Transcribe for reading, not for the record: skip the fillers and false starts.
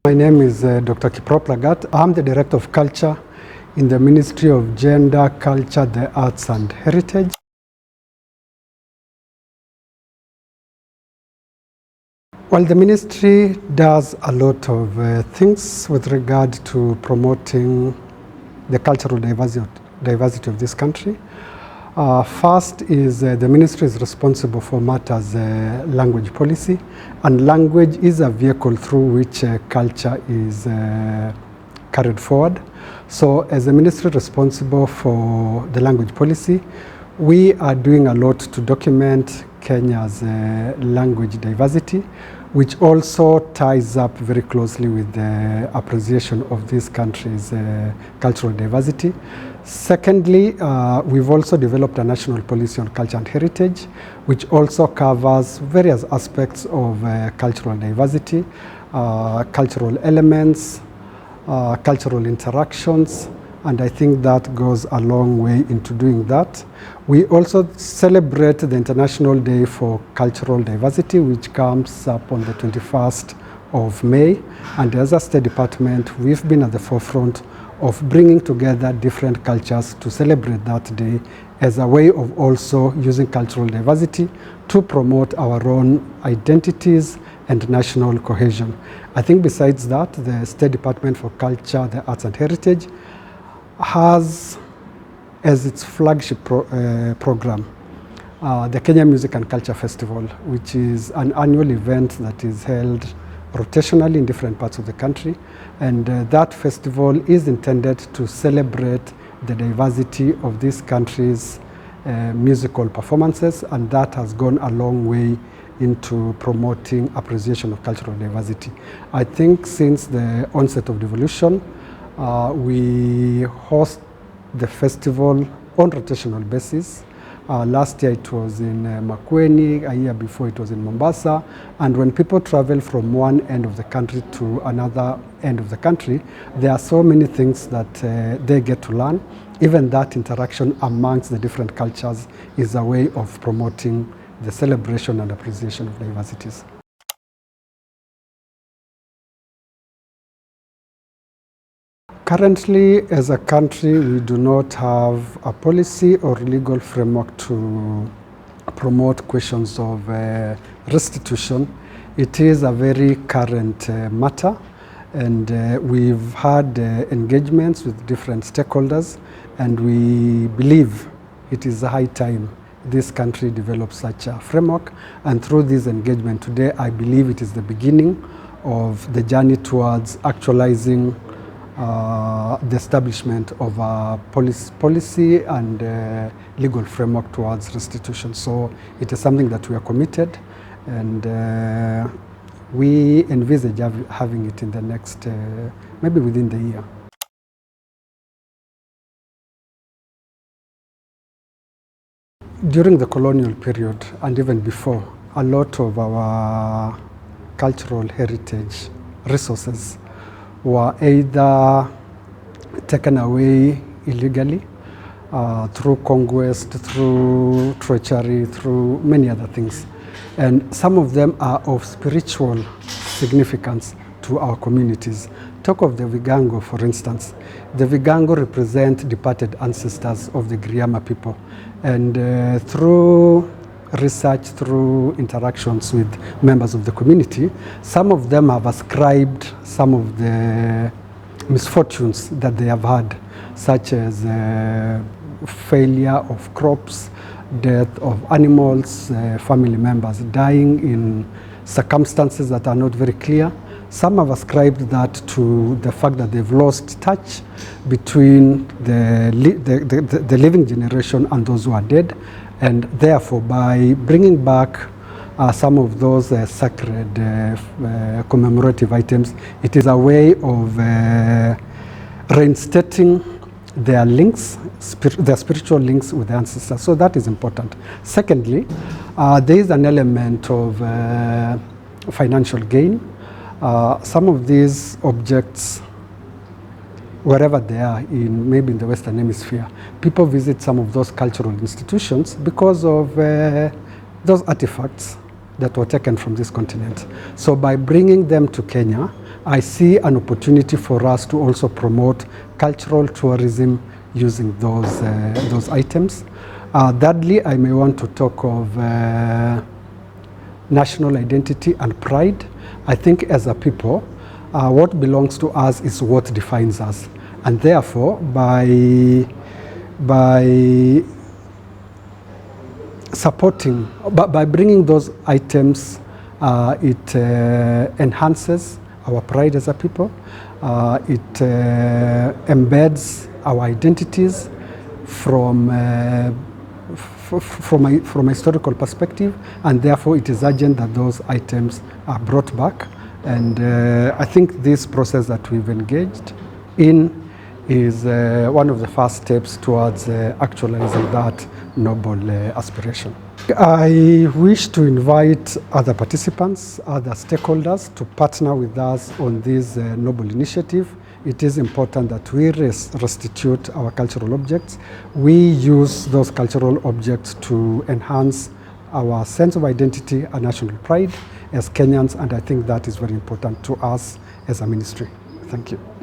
My name is Dr. Kiprop Lagat. I'm the Director of Culture in the Ministry of Gender, Culture, the Arts and Heritage. Well, the ministry does a lot of things with regard to promoting the cultural diversity of this country. First is the ministry is responsible for matters language policy, and language is a vehicle through which culture is carried forward. So as a ministry responsible for the language policy, we are doing a lot to document Kenya's language diversity, which also ties up very closely with the appreciation of this country's cultural diversity. Secondly, we've also developed a national policy on culture and heritage, which also covers various aspects of cultural diversity, cultural elements, cultural interactions, and I think that goes a long way into doing that. We also celebrate the International Day for Cultural Diversity, which comes up on the 21st of May. And as a State Department, we've been at the forefront of bringing together different cultures to celebrate that day as a way of also using cultural diversity to promote our own identities and national cohesion. I think besides that, the State Department for Culture, the Arts and Heritage has as its flagship program the Kenya Music and Culture Festival, which is an annual event that is held rotationally in different parts of the country. And that festival is intended to celebrate the diversity of this country's musical performances, and that has gone a long way into promoting appreciation of cultural diversity. I think since the onset of devolution, we host the festival on rotational basis. Last year it was in Makueni, a year before it was in Mombasa, and when people travel from one end of the country to another end of the country, there are so many things that they get to learn. Even that interaction amongst the different cultures is a way of promoting the celebration and appreciation of diversities. Currently, as a country, we do not have a policy or legal framework to promote questions of restitution. It is a very current matter, and we've had engagements with different stakeholders, and we believe it is high time this country develops such a framework. And through this engagement today, I believe it is the beginning of the journey towards actualizing the establishment of a policy and legal framework towards restitution. So it is something that we are committed, and we envisage having it in the next, maybe within the year. During the colonial period and even before, a lot of our cultural heritage resources were either taken away illegally through conquest, through treachery, through many other things. And some of them are of spiritual significance to our communities. Talk of the Vigango, for instance. The Vigango represent departed ancestors of the Griama people. And through research, through interactions with members of the community, some of them have ascribed some of the misfortunes that they have had, such as failure of crops, death of animals, family members dying in circumstances that are not very clear. Some have ascribed that to the fact that they've lost touch between the living generation and those who are dead. And therefore, by bringing back some of those sacred commemorative items, it is a way of reinstating their links, their spiritual links with the ancestors. So that is important. Secondly, there is an element of financial gain. Some of these objects, wherever they are, maybe in the Western Hemisphere, people visit some of those cultural institutions because of those artifacts that were taken from this continent. So by bringing them to Kenya, I see an opportunity for us to also promote cultural tourism using those items. Thirdly, I may want to talk of national identity and pride. I think as a people, what belongs to us is what defines us. And therefore, by supporting, by bringing those items, it enhances our pride as a people. It embeds our identities from a historical perspective, and therefore it is urgent that those items are brought back. And I think this process that we've engaged in is one of the first steps towards actualizing that noble aspiration. I wish to invite other participants, other stakeholders to partner with us on this noble initiative. It is important that we restitute our cultural objects. We use those cultural objects to enhance our sense of identity and national pride as Kenyans, and I think that is very important to us as a ministry. Thank you.